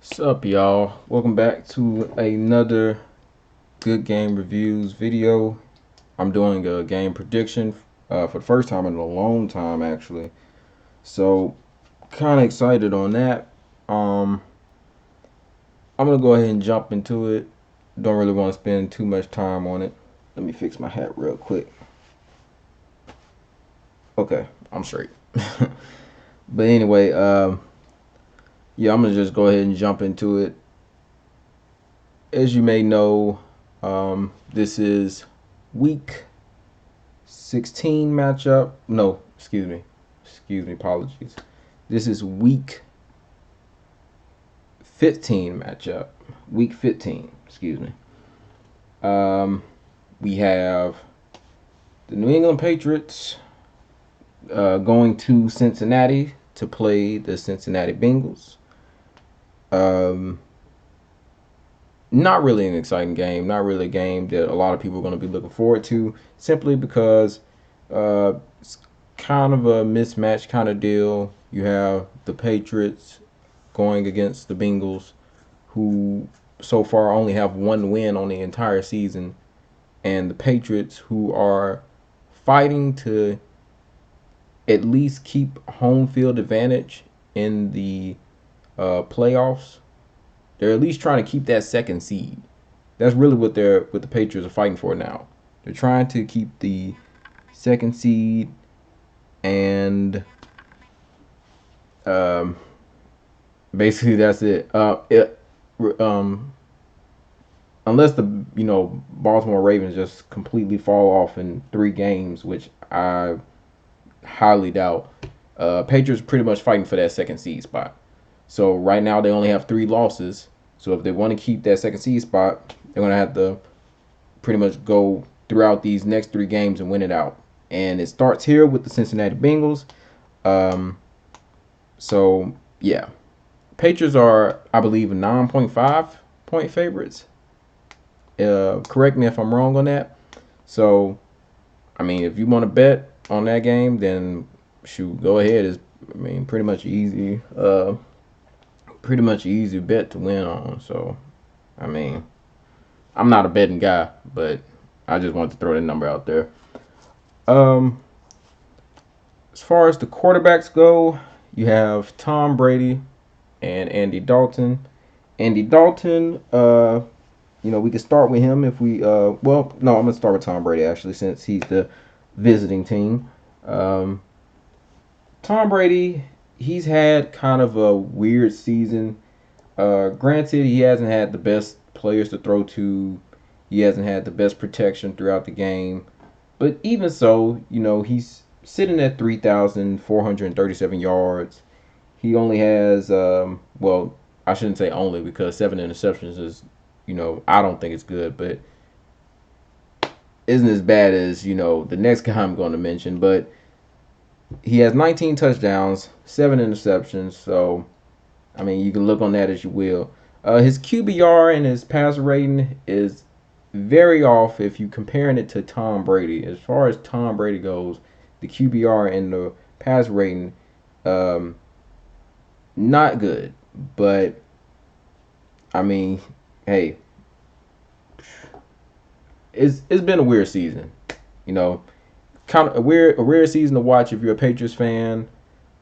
What's up, y'all? Welcome back to another good game reviews video. I'm doing a game prediction for the first time in a long time, actually. So, kind of excited on that. Um, I'm gonna go ahead and jump into it. Don't really want to spend too much time on it. Let me fix my hat real quick. Okay, I'm straight. But anyway, yeah, I'm gonna just go ahead and jump into it. As you may know, this is week 16 matchup. No, excuse me, apologies. This is week 15 matchup. Week 15, excuse me. Um, we have the New England Patriots going to Cincinnati to play the Cincinnati Bengals. Um, Not really an exciting game. Not really a game that a lot of people are going to be looking forward to, simply because it's kind of a mismatch kind of deal. You have the Patriots going against the Bengals, who so far only have one win on the entire season, and the Patriots, who are fighting to at least keep home field advantage in the playoffs. They're at least trying to keep that second seed. That's really what the Patriots are fighting for now. They're trying to keep the second seed, and um, basically that's it. Um, Unless the Baltimore Ravens just completely fall off in 3 games, which I highly doubt. Patriots pretty much fighting for that second seed spot. So right now they only have 3 losses. So if they want to keep that second seed spot, they're gonna have to pretty much go throughout these next 3 games and win it out. And it starts here with the Cincinnati Bengals. Um, so yeah, Patriots are, I believe, 9.5 point favorites. Correct me if I'm wrong on that. So I mean, if you want to bet on that game, then shoot, go ahead. It's, I mean, pretty much easy bet to win on. So I mean, I'm not a betting guy, but I just wanted to throw that number out there. Um, as far as the quarterbacks go, you have Tom Brady and Andy Dalton. Andy Dalton, we can start with him if we. Well, no, I'm gonna start with Tom Brady actually, since he's the visiting team. Um, Tom Brady, he's had kind of a weird season. Granted, he hasn't had the best players to throw to. He hasn't had the best protection throughout the game. But even so, he's sitting at 3,437 yards. He only has, well, I shouldn't say only, because 7 interceptions is, I don't think it's good, but isn't as bad as, the next guy I'm going to mention. But he has 19 touchdowns, 7 interceptions. So, I mean, you can look on that as you will. His QBR and his passer rating is very off if you comparing it to Tom Brady. As far as Tom Brady goes, the QBR and the pass rating, um, not good. But I mean, hey, it's been a weird season. You know, kind of a weird season to watch if you're a Patriots fan.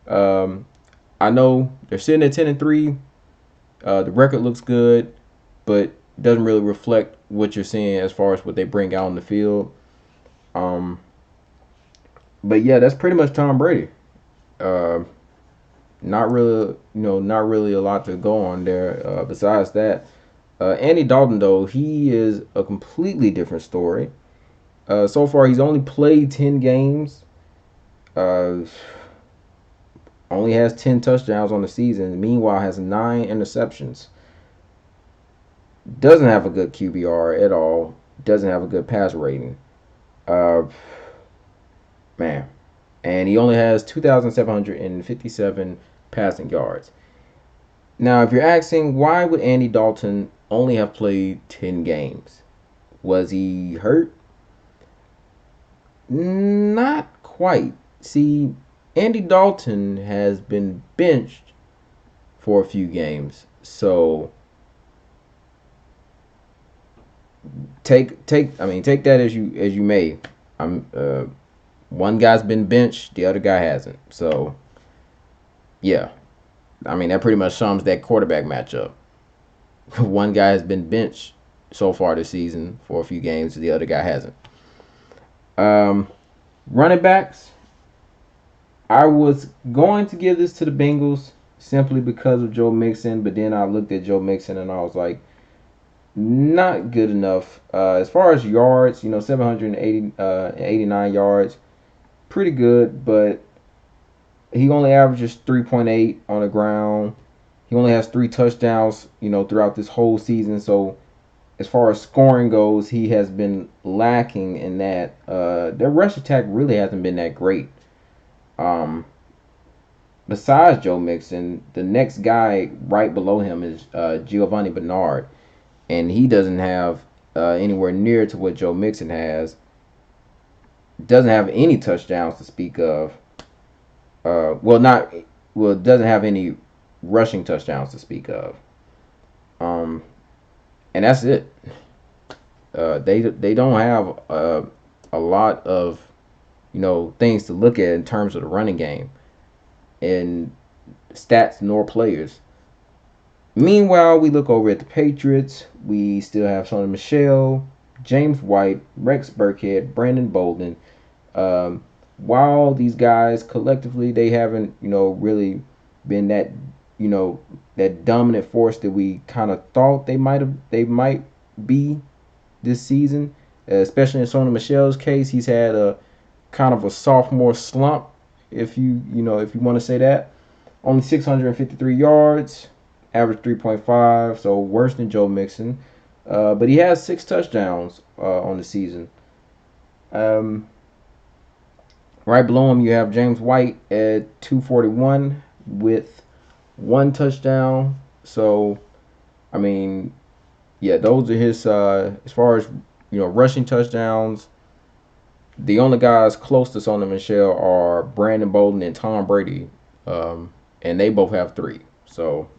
Um, I know they're sitting at 10-3. The record looks good, but doesn't really reflect what you're seeing as far as what they bring out on the field. Um, but yeah, that's pretty much Tom Brady. Uh, not really a lot to go on there. Besides that, Andy Dalton, though, he is a completely different story. So far, he's only played 10 games. Uh, Only has 10 touchdowns on the season. Meanwhile, has 9 interceptions. Doesn't have a good QBR at all. Doesn't have a good pass rating. Uh, Man, and he only has 2,757 passing yards. Now, if you're asking, why would Andy Dalton only have played 10 games? Was he hurt? Not quite. See, Andy Dalton has been benched for a few games. So take that as you may. I'm one guy's been benched, the other guy hasn't. So yeah, I mean that pretty much sums that quarterback matchup. One guy has been benched so far this season for a few games, the other guy hasn't. Um, Running backs, I was going to give this to the Bengals simply because of Joe Mixon, but then I looked at Joe Mixon and I was like, not good enough. As far as yards, 789 yards, pretty good, but he only averages 3.8 on the ground. He only has 3 touchdowns, throughout this whole season. So as far as scoring goes, he has been lacking in that. Their rush attack really hasn't been that great. Um, Besides Joe Mixon, the next guy right below him is Giovanni Bernard, and he doesn't have anywhere near to what Joe Mixon has. Doesn't have any touchdowns to speak of. Not doesn't have any rushing touchdowns to speak of. Um, and that's it. They don't have a lot of things to look at in terms of the running game and stats nor players. Meanwhile, we look over at the Patriots. We still have Sony Michel, James White, Rex Burkhead, Brandon Bolden. Um, while these guys collectively they haven't really been you know that dominant force that we kind of thought they might be this season. Especially in Sony Michel's case, he's had a kind of a sophomore slump, if you want to say that. Only 653 yards, average 3.5, so worse than Joe Mixon. But he has 6 touchdowns on the season. Um, right below him, you have James White at 241 with 1 touchdown. So, I mean, yeah, those are his. As far as rushing touchdowns, the only guys close to Sonny Michel are Brandon Bolden and Tom Brady, and they both have 3. So,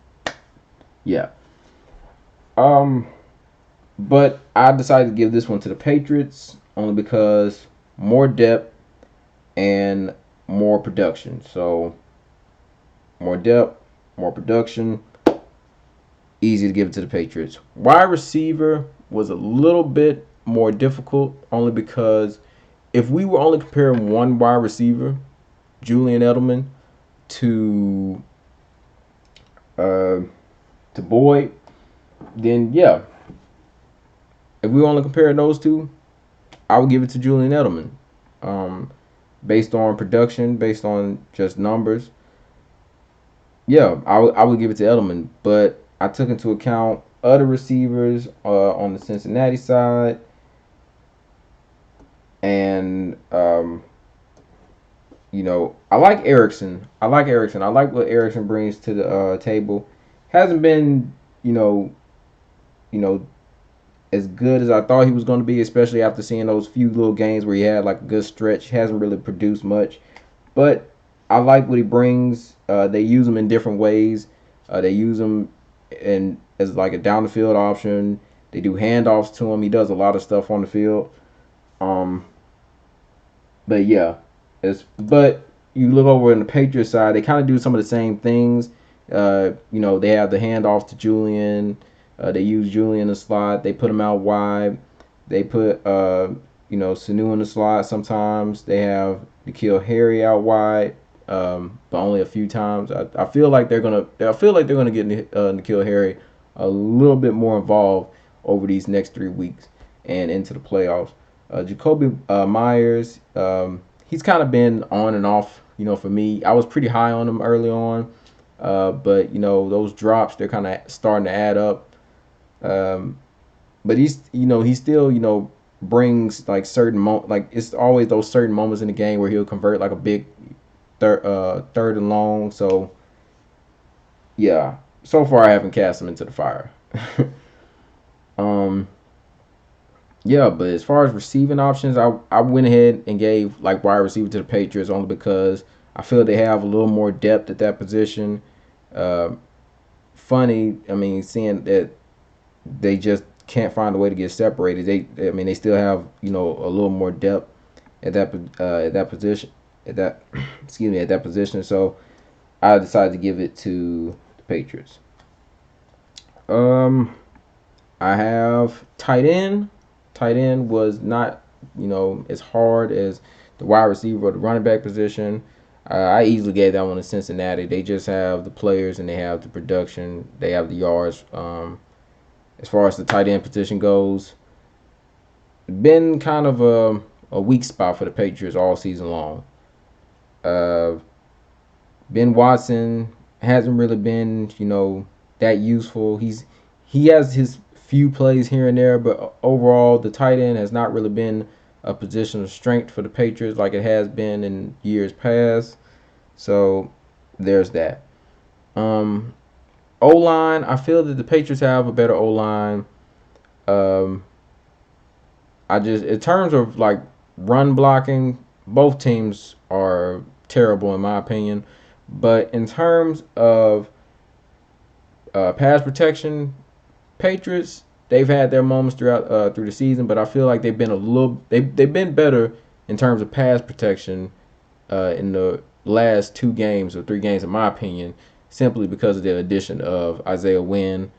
yeah. Um, but I decided to give this one to the Patriots only because more depth and more production. So, more depth, more production. Easy to give it to the Patriots. Wide receiver was a little bit more difficult only because if we were only comparing one wide receiver, Julian Edelman, to uh, to Boyd, then yeah. If we were only comparing those two, I would give it to Julian Edelman. Um, Based on production, based on just numbers, yeah, I would give it to Edelman. But I took into account other receivers on the Cincinnati side, and I like Erickson. I like Erickson. I like what Erickson brings to the table. Hasn't been, you know, you know, as good as I thought he was going to be, especially after seeing those few little games where he had like a good stretch. He hasn't really produced much, but I like what he brings. They use him in different ways. They use him as like a down the field option. They do handoffs to him. He does a lot of stuff on the field. Um, but yeah, but you look over in the Patriots side, they kind of do some of the same things. They have the handoff to Julian. They use Julian in the slot. They put him out wide. They put Sanu in the slot. Sometimes they have N'Keal Harry out wide, but only a few times. I feel like they're gonna. I feel like they're gonna get N'Keal Harry a little bit more involved over these next 3 weeks and into the playoffs. Jacoby Myers, he's kind of been on and off. For me, I was pretty high on him early on, but those drops they're kind of starting to add up. Um, but he still brings like like it's always those certain moments in the game where he'll convert like a big third and long. So yeah, so far I haven't cast him into the fire. um, yeah, but as far as receiving options, I went ahead and gave like wide receiver to the Patriots only because I feel they have a little more depth at that position. Uh, funny. I mean, seeing that they just can't find a way to get separated. I mean, they still have a little more depth at that position, at that excuse me, at that position. So I decided to give it to the Patriots. Um, I have tight end. Tight end was not as hard as the wide receiver or the running back position. I easily gave that one to Cincinnati. They just have the players and they have the production. They have the yards. As far as the tight end position goes, been kind of a weak spot for the Patriots all season long. Uh, Ben Watson hasn't really been, that useful. He has his few plays here and there, but overall, the tight end has not really been a position of strength for the Patriots like it has been in years past. So there's that. Um, O line, I feel that the Patriots have a better O line. Um, I just, in terms of like run blocking, both teams are terrible in my opinion. But in terms of pass protection, Patriots they've had their moments through the season, but I feel like they've been better in terms of pass protection in the last 2 games or 3 games, in my opinion, simply because of the addition of Isaiah Wynn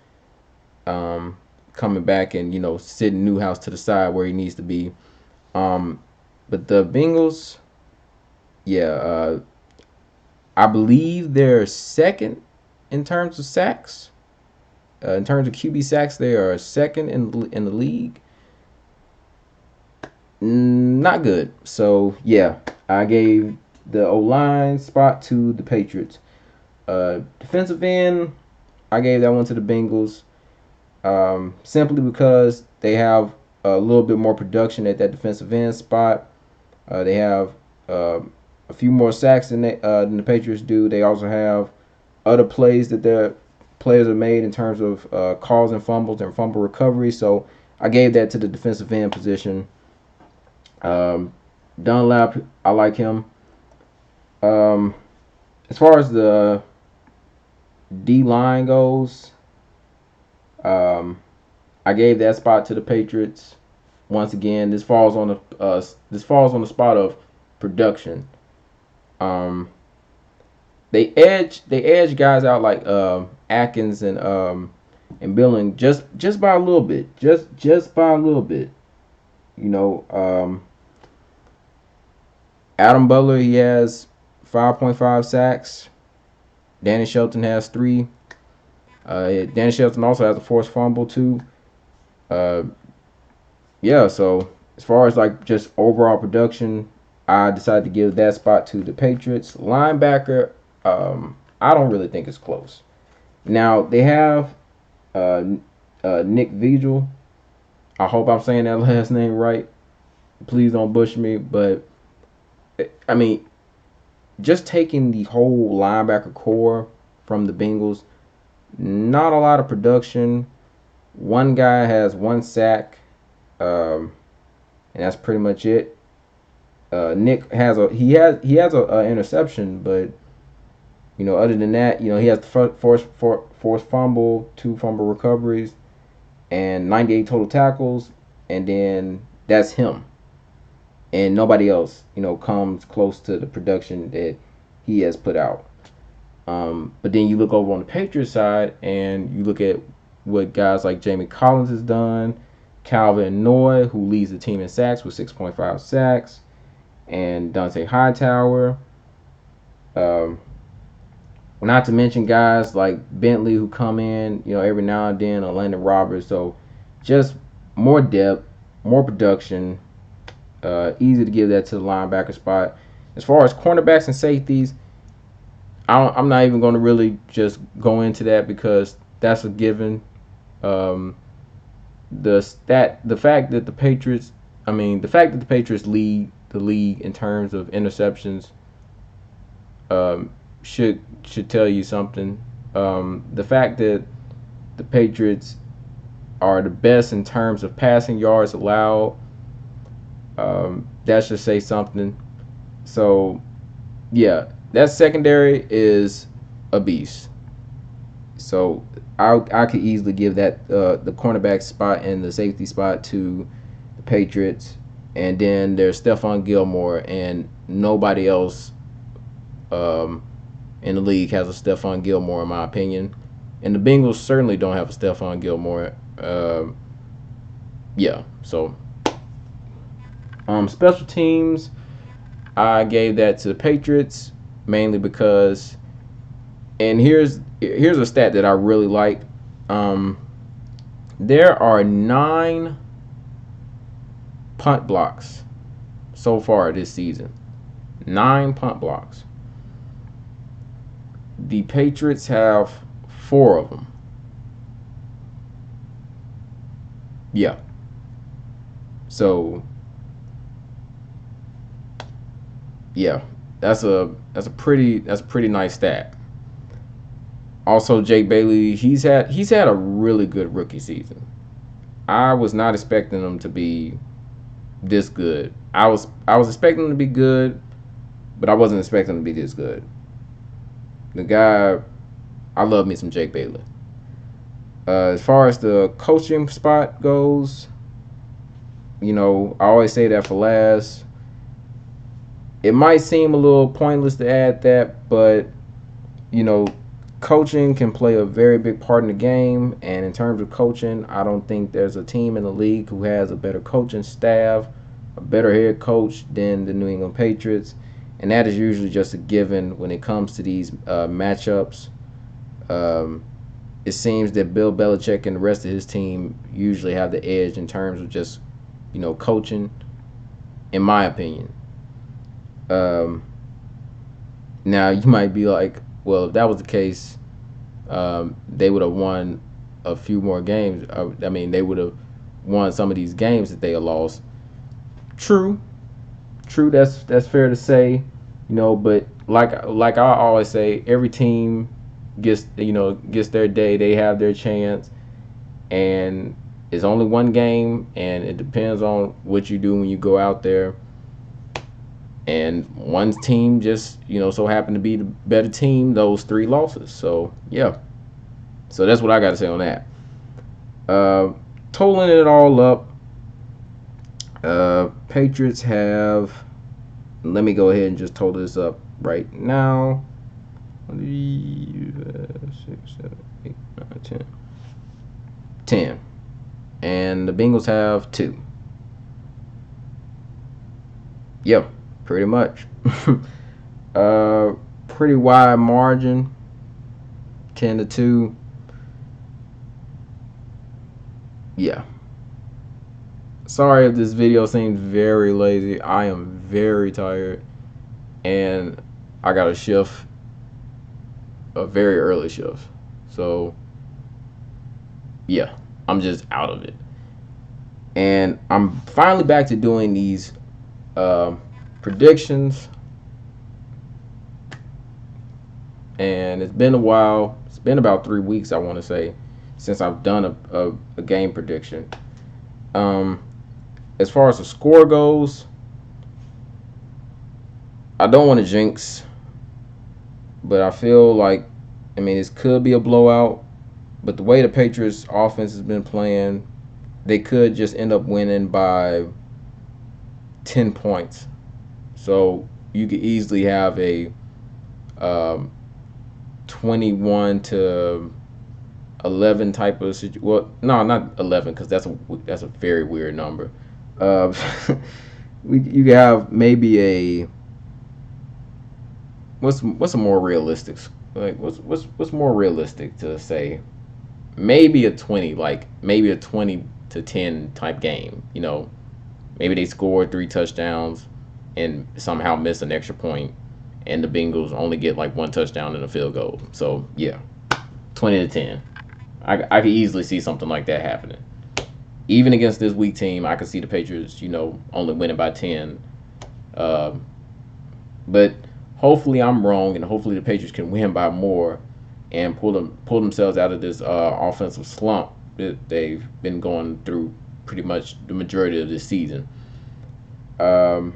um, coming back and sitting Newhouse to the side where he needs to be. Um, but the Bengals, yeah, I believe they're second in terms of sacks. In terms of QB sacks, they are second in the league. Not good. So yeah, I gave the O line spot to the Patriots. Defensive end, I gave that one to the Bengals. Simply because they have a little bit more production at that defensive end spot. They have a few more sacks than the Patriots do. They also have other plays that their players have made in terms of causing fumbles and fumble recovery. So I gave that to the defensive end position. Dunlap, I like him. Um, as far as the D line goes, um, I gave that spot to the Patriots. Once again, this falls on the spot of production. Um, they edge guys out like Atkins and Billing just by a little bit, just by a little bit. You know, Adam Butler he has 5.5 sacks. Danny Shelton has 3. Danny Shelton also has a forced fumble too. Uh, yeah, so as far as like just overall production, I decided to give that spot to the Patriots. Linebacker, I don't really think it's close. Now they have uh, Nick Vigil. I hope I'm saying that last name right. Please don't bush me, but I mean, just taking the whole linebacker core from the Bengals, not a lot of production. One guy has 1 sack, and that's pretty much it. Nick has a interception, but other than that, he has the forced fumble, 2 fumble recoveries, and 98 total tackles, and then that's him. And nobody else, comes close to the production that he has put out. But then you look over on the Patriots side, and you look at what guys like Jamie Collins has done, Calvin Noy, who leads the team in sacks with 6.5 sacks, and Dante Hightower. Um, Not to mention guys like Bentley who come in, every now and then, or Landon Roberts. So just more depth, more production. Easy to give that to the linebacker spot. As far as cornerbacks and safeties, I'm not even going to really just go into that because that's a given. Um, the fact that the Patriots, lead the league in terms of interceptions, should tell you something. The fact that the Patriots are the best in terms of passing yards allowed, that should say something. So, yeah, that secondary is a beast. So I could easily give that the cornerback spot and the safety spot to the Patriots, and then there's Stephon Gilmore, and nobody else um, in the league has a Stephon Gilmore, in my opinion. And the Bengals certainly don't have a Stephon Gilmore. Yeah, so special teams, I gave that to the Patriots mainly because, and here's a stat that I really like. Um, there are 9 punt blocks so far this season. 9 punt blocks. The Patriots have 4 of them. Yeah. So yeah, that's a pretty nice stat. Also, Jake Bailey, he's had a really good rookie season. I was not expecting him to be this good. I was expecting him to be good, but I wasn't expecting him to be this good. The guy, I love me some Jake Bailey. As far as the coaching spot goes, I always say that for last. It might seem a little pointless to add that, but you know, coaching can play a very big part in the game. And in terms of coaching, I don't think there's a team in the league who has a better coaching staff, a better head coach than the New England Patriots. And that is usually just a given when it comes to these matchups. Um, it seems that Bill Belichick and the rest of his team usually have the edge in terms of just, coaching, in my opinion. Um, Now, you might be like, well, if that was the case, they would have won a few more games. I mean, they would have won some of these games that they had lost. True, true. That's fair to say, But like I always say, every team gets their day. They have their chance, and it's only one game, and it depends on what you do when you go out there. And one team just so happened to be the better team. Those 3 losses. So yeah. So that's what I got to say on that. Uh, Totaling it all up, Patriots have. Let me go ahead and just total this up right now. 3, 6, 7, 8, 9, 10. 10. And the Bengals have 2. Yeah, pretty much. uh, Pretty wide margin, 10-2. Yeah. Sorry if this video seems very lazy. I am very tired, and I got a shift, a very early shift. So yeah, I'm just out of it, and I'm finally back to doing these predictions. And it's been a while. It's been about 3 weeks, I want to say, since I've done a game prediction. Um, as far as the score goes, I don't want to jinx, but I feel like, this could be a blowout. But the way the Patriots offense has been playing, they could just end up winning by 10 points. So you could easily have a 21-11 type of situation. Well, no, not 11, because that's a very weird number. Uh, you could have maybe a what's a more realistic, like what's more realistic to say? Maybe a 20, like maybe a 20-10 type game. Maybe they score 3 touchdowns and somehow miss an extra point, and the Bengals only get like 1 touchdown and a field goal. So yeah, 20-10. I could easily see something like that happening. Even against this weak team, I could see the Patriots, only winning by 10. Um, but hopefully I'm wrong, and hopefully the Patriots can win by more and pull themselves out of this offensive slump that they've been going through pretty much the majority of this season. Um,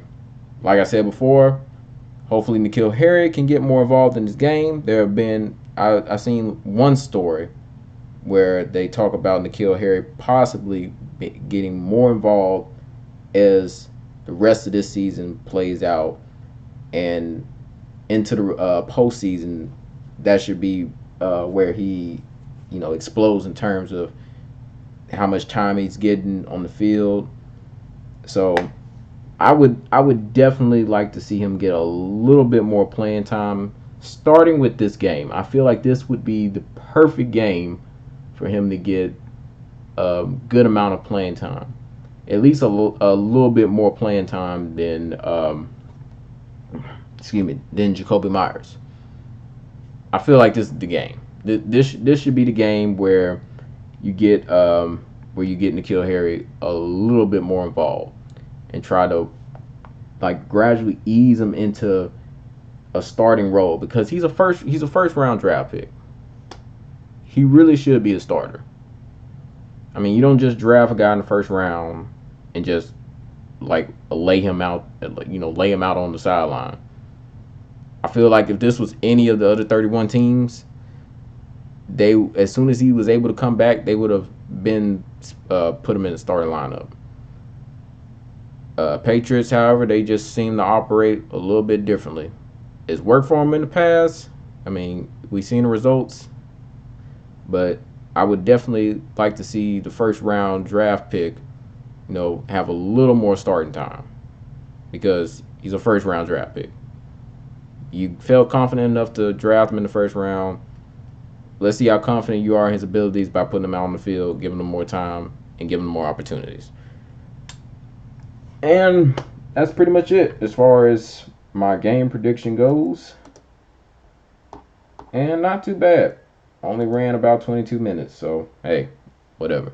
like I said before, hopefully N'Keal Harry can get more involved in this game. I seen one story where they talk about N'Keal Harry possibly getting more involved as the rest of this season plays out and into the postseason. That should be where he, explodes in terms of how much time he's getting on the field. So I would definitely like to see him get a little bit more playing time, starting with this game. I feel like this would be the perfect game for him to get a good amount of playing time, at least a little bit more playing time than than Jacoby Myers. I feel like this is the game. This should be the game you get where you get N'Keal Harry a little bit more involved and try to like gradually ease him into a starting role because he's a first round draft pick. He really should be a starter. I mean, you don't just draft a guy in the first round and just like lay him out on the sideline. I feel like if this was any of the other 31 teams, they as soon as he was able to come back, they would have been put him in the starting lineup. Patriots, however, they just seem to operate a little bit differently. It's worked for them in the past. I mean, we've seen the results, but I would definitely like to see the first round draft pick, have a little more starting time because he's a first round draft pick. You felt confident enough to draft him in the first round. Let's see how confident you are in his abilities by putting him out on the field, giving him more time, and giving him more opportunities. And that's pretty much it as far as my game prediction goes. And not too bad. Only ran about 22 minutes, so hey, whatever.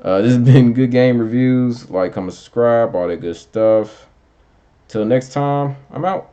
This has been Good Game Reviews. Like, comment, subscribe, all that good stuff. Till next time, I'm out.